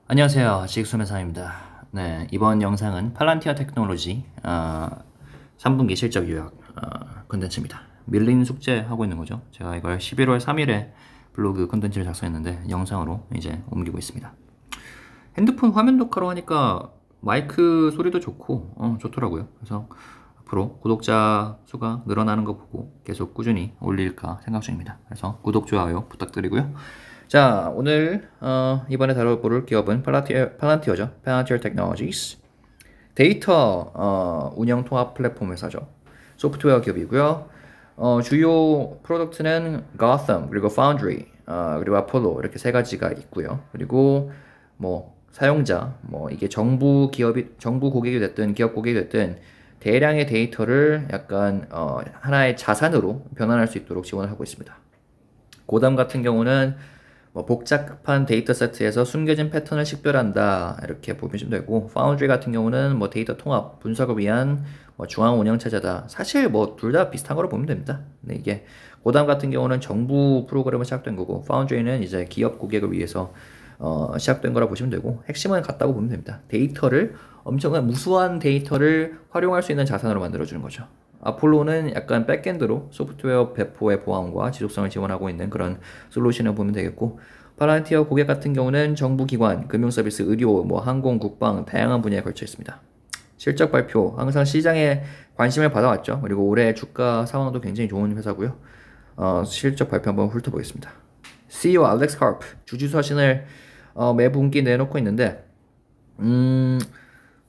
안녕하세요. 지익수매상입니다. 네, 이번 영상은 팔란티아 테크놀로지 3분기 실적 요약 컨텐츠입니다. 밀린 숙제 하고 있는 거죠. 제가 이걸 11월 3일에 블로그 컨텐츠를 작성했는데 영상으로 이제 옮기고 있습니다. 핸드폰 화면 녹화로 하니까 마이크 소리도 좋고 좋더라고요. 그래서 앞으로 구독자 수가 늘어나는 거 보고 계속 꾸준히 올릴까 생각 중입니다. 그래서 구독, 좋아요 부탁드리고요. 자, 오늘 이번에 다뤄볼 기업은 팔란티어죠. Palantir Technologies. 데이터 운영 통합 플랫폼 회사죠. 소프트웨어 기업이고요. 주요 프로덕트는 Gotham, 그리고 Foundry, 그리고 Apollo 이렇게 세 가지가 있고요. 그리고 뭐 사용자, 뭐 이게 정부 고객이 됐든 기업 고객이 됐든 대량의 데이터를 약간 하나의 자산으로 변환할 수 있도록 지원을 하고 있습니다. 고담 같은 경우는 뭐 복잡한 데이터 세트에서 숨겨진 패턴을 식별한다 이렇게 보시면 되고, 파운드리 같은 경우는 뭐 데이터 통합 분석을 위한 뭐 중앙 운영 체제다. 사실 뭐 둘 다 비슷한 거로 보면 됩니다. 근데 이게 고담 같은 경우는 정부 프로그램으로 시작된 거고, 파운드리는 이제 기업 고객을 위해서 시작된 거라 보시면 되고, 핵심은 같다고 보면 됩니다. 데이터를 엄청난 무수한 데이터를 활용할 수 있는 자산으로 만들어주는 거죠. 아폴로는 약간 백엔드로 소프트웨어 배포의 보안과 지속성을 지원하고 있는 그런 솔루션을 보면 되겠고, 팔란티어 고객 같은 경우는 정부기관, 금융서비스, 의료, 뭐 항공, 국방 다양한 분야에 걸쳐 있습니다. 실적 발표 항상 시장에 관심을 받아왔죠. 그리고 올해 주가 상황도 굉장히 좋은 회사고요. 실적 발표 한번 훑어보겠습니다. CEO 알렉스 카프 주주서신을 매 분기 내놓고 있는데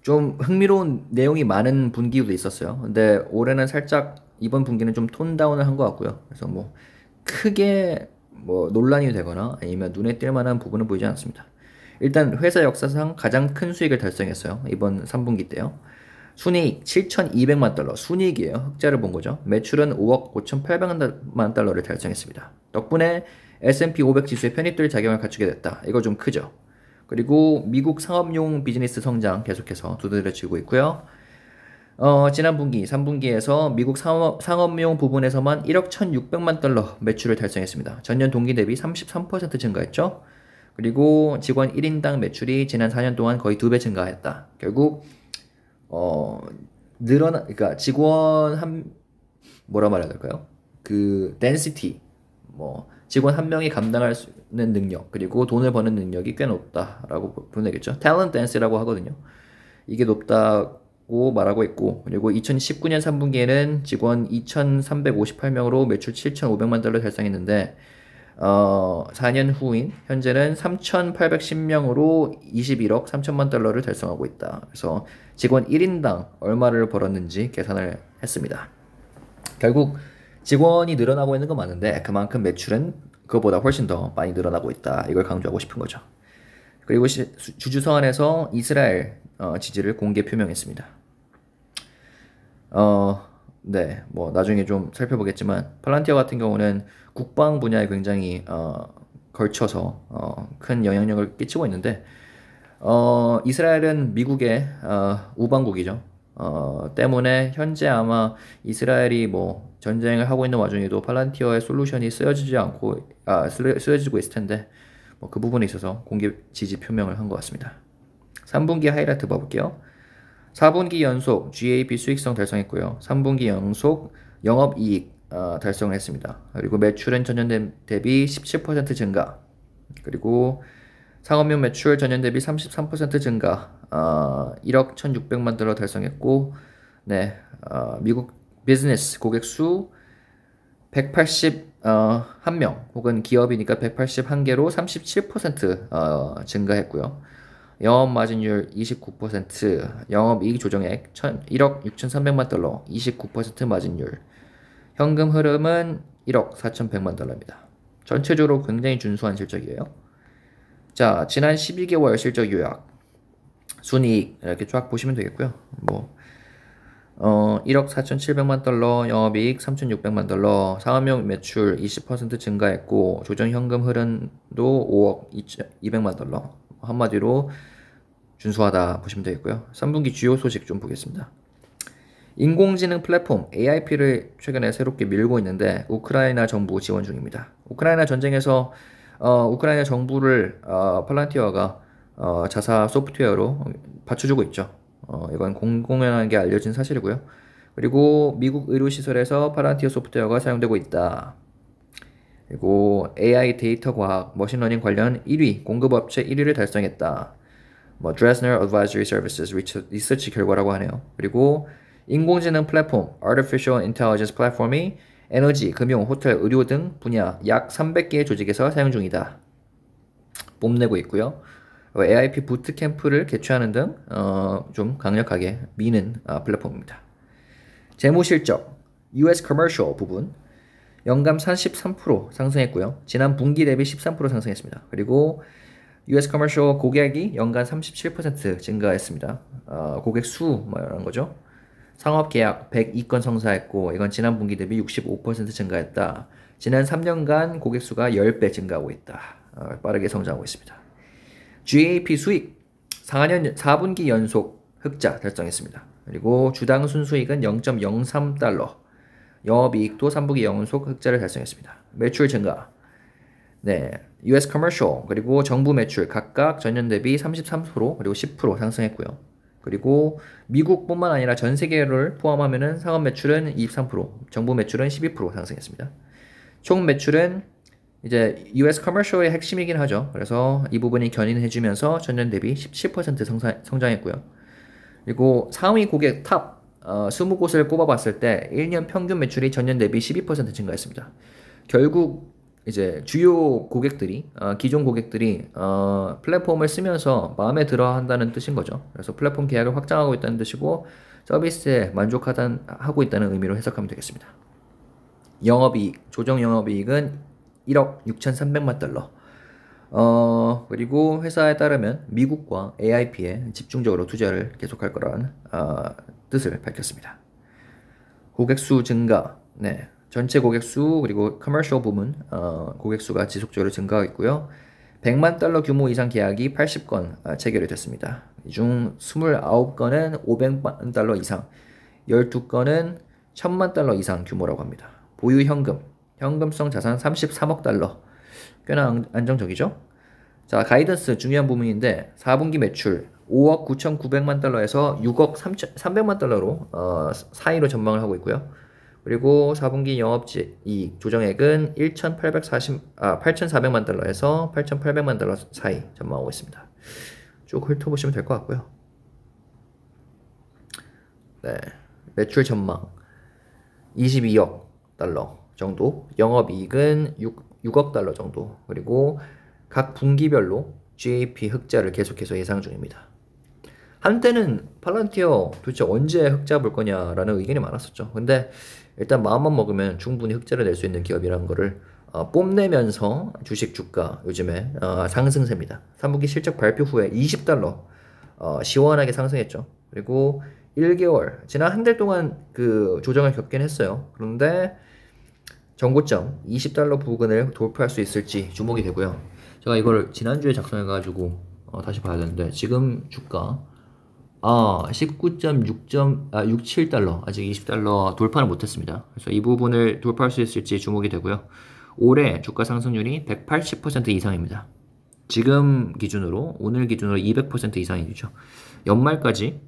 좀 흥미로운 내용이 많은 분기도 있었어요. 근데 올해는 살짝 이번 분기는 좀 톤다운을 한 것 같고요. 그래서 뭐 크게 뭐 논란이 되거나 아니면 눈에 띌 만한 부분은 보이지 않습니다. 일단 회사 역사상 가장 큰 수익을 달성했어요. 이번 3분기 때요. 순이익 7,200만 달러, 순이익이에요. 흑자를 본 거죠. 매출은 5억 5,800만 달러를 달성했습니다. 덕분에 S&P 500 지수에 편입될 자격을 갖추게 됐다. 이거 좀 크죠. 그리고 미국 상업용 비즈니스 성장 계속해서 두드러지고 있고요. 지난 분기 3분기에서 미국 상업용 부분에서만 1억 1,600만 달러 매출을 달성했습니다. 전년 동기 대비 33% 증가했죠. 그리고 직원 1인당 매출이 지난 4년 동안 거의 2배 증가했다. 결국 그러니까 직원 뭐라 말해야 될까요? 그 density, 뭐 직원 한 명이 감당할 수 있는 능력, 그리고 돈을 버는 능력이 꽤 높다라고 보면 되겠죠. talent dense라고 하거든요. 이게 높다고 말하고 있고, 그리고 2019년 3분기에는 직원 2,358명으로 매출 7,500만 달러 달성했는데 4년 후인 현재는 3,810명으로 21억 3천만 달러를 달성하고 있다. 그래서 직원 1인당 얼마를 벌었는지 계산을 했습니다. 결국 직원이 늘어나고 있는 건 맞는데 그만큼 매출은 그거보다 훨씬 더 많이 늘어나고 있다. 이걸 강조하고 싶은 거죠. 그리고 주주 서한에서 이스라엘 지지를 공개 표명했습니다. 네, 뭐 나중에 좀 살펴보겠지만 팔란티어 같은 경우는 국방 분야에 굉장히 걸쳐서 큰 영향력을 끼치고 있는데, 이스라엘은 미국의 우방국이죠. 때문에 현재 아마 이스라엘이 뭐 전쟁을 하고 있는 와중에도 팔란티어의 솔루션이 쓰여지고 있을 텐데, 뭐 그 부분에 있어서 공개 지지 표명을 한 것 같습니다. 3분기 하이라이트 봐볼게요. 4분기 연속 GAP 수익성 달성했고요. 3분기 연속 영업이익 달성을 했습니다. 그리고 매출은 전년 대비 17% 증가, 그리고 상업용 매출 전년 대비 33% 증가, 1억 1,600만 달러 달성했고, 네, 미국 비즈니스 고객 수 181명, 혹은 기업이니까 181개로 37% 증가했고요. 영업 마진율 29%, 영업이익 조정액 1억 6,300만 달러, 29% 마진율, 현금 흐름은 1억 4,100만 달러입니다. 전체적으로 굉장히 준수한 실적이에요. 자, 지난 12개월 실적 요약, 순이익 이렇게 쫙 보시면 되겠고요. 뭐 1억 4,700만 달러, 영업이익 3,600만 달러, 상업용 매출 20% 증가했고, 조정 현금 흐름도 5억 200만 달러. 한마디로 준수하다 보시면 되겠고요. 3분기 주요 소식 좀 보겠습니다. 인공지능 플랫폼 AIP를 최근에 새롭게 밀고 있는데 우크라이나 정부 지원 중입니다. 우크라이나 전쟁에서 우크라이나 정부를 팔란티어가 자사 소프트웨어로 받쳐주고 있죠. 이건 공공연하게 알려진 사실이고요. 그리고 미국 의료시설에서 팔란티어 소프트웨어가 사용되고 있다. 그리고 AI 데이터 과학, 머신러닝 관련 1위, 공급업체 1위를 달성했다. 뭐 Dresner Advisory Services 리서치 결과라고 하네요. 그리고 인공지능 플랫폼, Artificial Intelligence 플랫폼이 에너지, 금융, 호텔, 의료 등 분야 약 300개의 조직에서 사용 중이다. 뽐내고 있고요. AIP 부트캠프를 개최하는 등 좀 강력하게 미는 플랫폼입니다. 재무실적, US Commercial 부분 연간 33% 상승했고요. 지난 분기 대비 13% 상승했습니다. 그리고 US Commercial 고객이 연간 37% 증가했습니다. 고객 수 말하는 거죠. 상업 계약 102건 성사했고 이건 지난 분기 대비 65% 증가했다. 지난 3년간 고객 수가 10배 증가하고 있다. 빠르게 성장하고 있습니다. GAP 수익 4분기 연속 흑자 달성했습니다. 그리고 주당 순수익은 0.03달러. 영업이익도 3분기 연속 흑자를 달성했습니다. 매출 증가. 네, US Commercial 그리고 정부 매출 각각 전년 대비 33% 그리고 10% 상승했고요. 그리고 미국뿐만 아니라 전 세계를 포함하면은 상업 매출은 23%, 정부 매출은 12% 상승했습니다. 총 매출은 이제 US Commercial의 핵심이긴 하죠. 그래서 이 부분이 견인해주면서 전년 대비 17% 성장했고요. 그리고 상위 고객 탑 20곳을 꼽아봤을 때 1년 평균 매출이 전년 대비 12% 증가했습니다. 결국 이제 주요 고객들이 기존 고객들이 플랫폼을 쓰면서 마음에 들어 한다는 뜻인 거죠. 그래서 플랫폼 계약을 확장하고 있다는 뜻이고 서비스에 만족하고 있다는 의미로 해석하면 되겠습니다. 영업이익, 조정 영업이익은 1억 6,300만 달러. 그리고 회사에 따르면 미국과 AIP에 집중적으로 투자를 계속할 거라는 뜻을 밝혔습니다. 고객수 증가. 네. 전체 고객수 그리고 커머셜 부문 고객수가 지속적으로 증가하고 있고요. 100만 달러 규모 이상 계약이 80건 체결이 됐습니다. 이 중 29건은 500만 달러 이상, 12건은 1000만 달러 이상 규모라고 합니다. 보유 현금성 자산 33억 달러. 꽤나 안정적이죠? 자, 가이던스 중요한 부분인데 4분기 매출 5억 9,900만 달러에서 6억 300만 달러로 사이로 전망을 하고 있고요. 그리고 4분기 영업이익 조정액은 8,400만 달러에서 8,800만 달러 사이 전망하고 있습니다. 쭉 훑어보시면 될 것 같고요. 네, 매출 전망 22억 달러 정도, 영업이익은 6억 달러 정도, 그리고 각 분기별로 GAP 흑자를 계속해서 예상 중입니다. 한때는 팔란티어 도대체 언제 흑자 볼 거냐라는 의견이 많았었죠. 근데 일단 마음만 먹으면 충분히 흑자를 낼 수 있는 기업이라는 거를 뽐내면서 주식 주가 요즘에 상승세입니다. 3분기 실적 발표 후에 20달러 시원하게 상승했죠. 그리고 1개월 지난 한 달 동안 그 조정을 겪긴 했어요. 그런데 전고점 20달러 부근을 돌파할 수 있을지 주목이 되고요. 제가 이걸 지난주에 작성해가지고 다시 봐야 되는데 지금 주가 19.67달러 아직 20달러 돌파를 못했습니다. 그래서 이 부분을 돌파할 수 있을지 주목이 되고요. 올해 주가 상승률이 180% 이상입니다. 지금 기준으로 오늘 기준으로 200% 이상이죠. 연말까지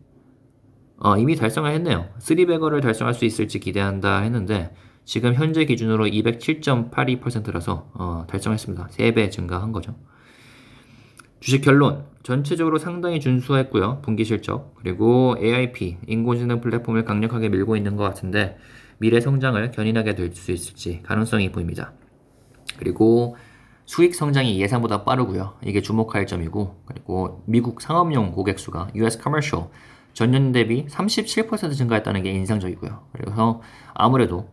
이미 달성을 했네요. 3배거를 달성할 수 있을지 기대한다 했는데 지금 현재 기준으로 207.82%라서 달성했습니다. 3배 증가한 거죠. 주식 결론. 전체적으로 상당히 준수했고요. 분기 실적. 그리고 AIP, 인공지능 플랫폼을 강력하게 밀고 있는 것 같은데 미래 성장을 견인하게 될 수 있을지 가능성이 보입니다. 그리고 수익 성장이 예상보다 빠르고요. 이게 주목할 점이고, 그리고 미국 상업용 고객 수가 US Commercial 전년 대비 37% 증가했다는 게 인상적이고요. 그래서 아무래도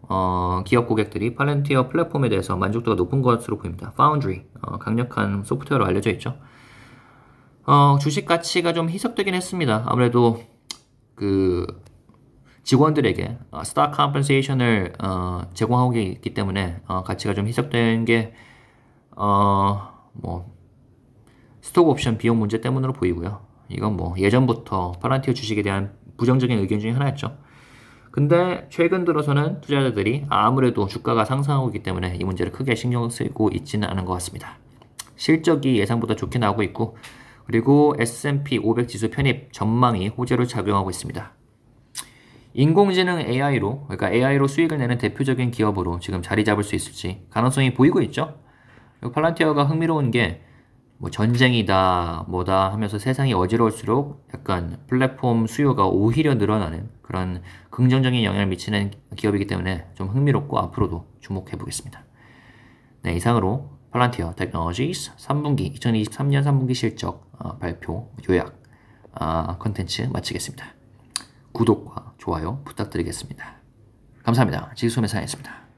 기업 고객들이 팔란티어 플랫폼에 대해서 만족도가 높은 것으로 보입니다. Foundry, 강력한 소프트웨어로 알려져 있죠. 주식 가치가 좀 희석되긴 했습니다. 아무래도 그 직원들에게 스탁 컴펜세이션을 제공하고 있기 때문에 가치가 좀 희석된 게 스톡 옵션 비용 문제 때문으로 보이고요. 이건 뭐 예전부터 팔란티어 주식에 대한 부정적인 의견 중에 하나였죠. 근데 최근 들어서는 투자자들이 아무래도 주가가 상승하고 있기 때문에 이 문제를 크게 신경 쓰고 있지는 않은 것 같습니다. 실적이 예상보다 좋게 나오고 있고, 그리고 S&P 500 지수 편입 전망이 호재로 작용하고 있습니다. 인공지능 AI로, 그러니까 AI로 수익을 내는 대표적인 기업으로 지금 자리 잡을 수 있을지 가능성이 보이고 있죠. 그리고 팔란티어가 흥미로운 게 뭐 전쟁이다 뭐다 하면서 세상이 어지러울수록 약간 플랫폼 수요가 오히려 늘어나는 그런 긍정적인 영향을 미치는 기업이기 때문에 좀 흥미롭고 앞으로도 주목해 보겠습니다. 네, 이상으로 팔란티어 테크놀로지스 3분기 2023년 3분기 실적 발표 요약 컨텐츠 마치겠습니다. 구독과 좋아요 부탁드리겠습니다. 감사합니다. 지수매상이었습니다.